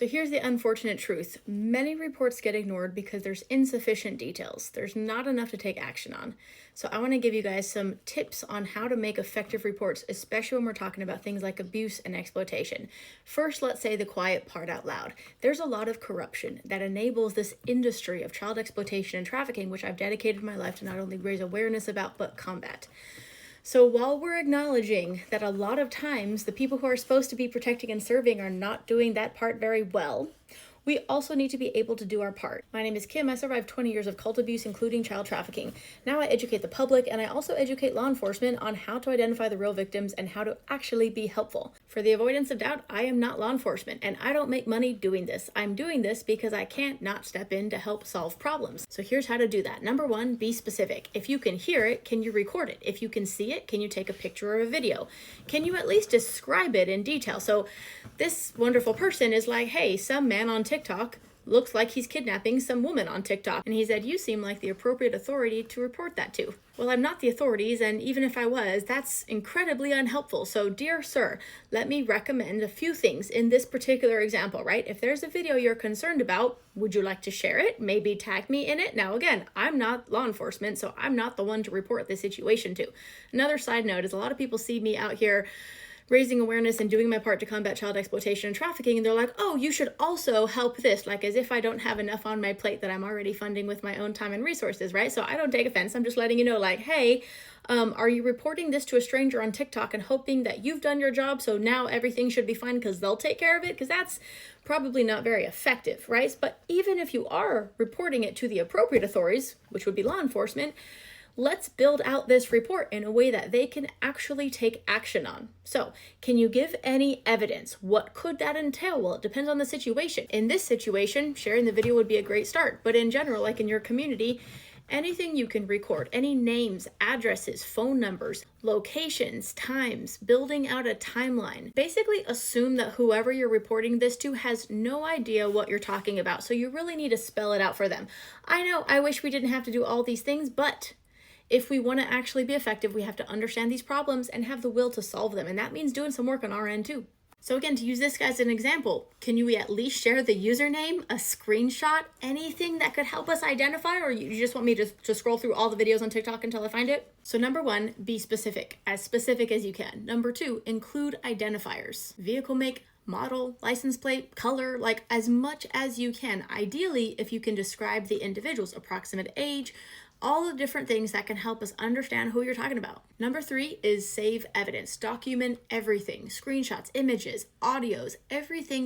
So here's the unfortunate truth. Many reports get ignored because there's insufficient details. There's not enough to take action on. So I want to give you guys some tips on how to make effective reports, especially when we're talking about things like abuse and exploitation. First, let's say the quiet part out loud. There's a lot of corruption that enables this industry of child exploitation and trafficking, which I've dedicated my life to not only raise awareness about, but combat. So while we're acknowledging that a lot of times the people who are supposed to be protecting and serving are not doing that part very well, we also need to be able to do our part. My name is Kim. I survived 20 years of cult abuse, including child trafficking. Now I educate the public, and I also educate law enforcement on how to identify the real victims and how to actually be helpful. For the avoidance of doubt, I am not law enforcement, and I don't make money doing this. I'm doing this because I can't not step in to help solve problems. So here's how to do that. Number one, be specific. If you can hear it, can you record it? If you can see it, can you take a picture or a video? Can you at least describe it in detail? So this wonderful person is like, hey, some man on TikTok looks like he's kidnapping some woman on TikTok. And he said, you seem like the appropriate authority to report that to. Well, I'm not the authorities, and even if I was, that's incredibly unhelpful. So dear sir, let me recommend a few things in this particular example, right? If there's a video you're concerned about, would you like to share it? Maybe tag me in it. Now, again, I'm not law enforcement, so I'm not the one to report this situation to. Another side note is a lot of people see me out here raising awareness and doing my part to combat child exploitation and trafficking, and they're like, oh, you should also help this, like as if I don't have enough on my plate that I'm already funding with my own time and resources, right? So I don't take offense. I'm just letting you know, like, hey, are you reporting this to a stranger on TikTok and hoping that you've done your job, so now everything should be fine because they'll take care of it? Because that's probably not very effective, right? But even if you are reporting it to the appropriate authorities, which would be law enforcement, let's build out this report in a way that they can actually take action on. So, can you give any evidence? What could that entail? Well, it depends on the situation. In this situation, sharing the video would be a great start. But in general, like in your community, anything you can record, any names, addresses, phone numbers, locations, times, building out a timeline. Basically assume that whoever you're reporting this to has no idea what you're talking about. So you really need to spell it out for them. I know, I wish we didn't have to do all these things, but if we want to actually be effective, we have to understand these problems and have the will to solve them. And that means doing some work on our end too. So again, to use this guy as an example, can you at least share the username, a screenshot, anything that could help us identify, or you just want me to scroll through all the videos on TikTok until I find it? So number one, be specific as you can. Number two, include identifiers, vehicle make, model, license plate, color, like as much as you can. Ideally, if you can describe the individual's approximate age, all the different things that can help us understand who you're talking about. Number three is save evidence. Document everything, screenshots, images, audios, everything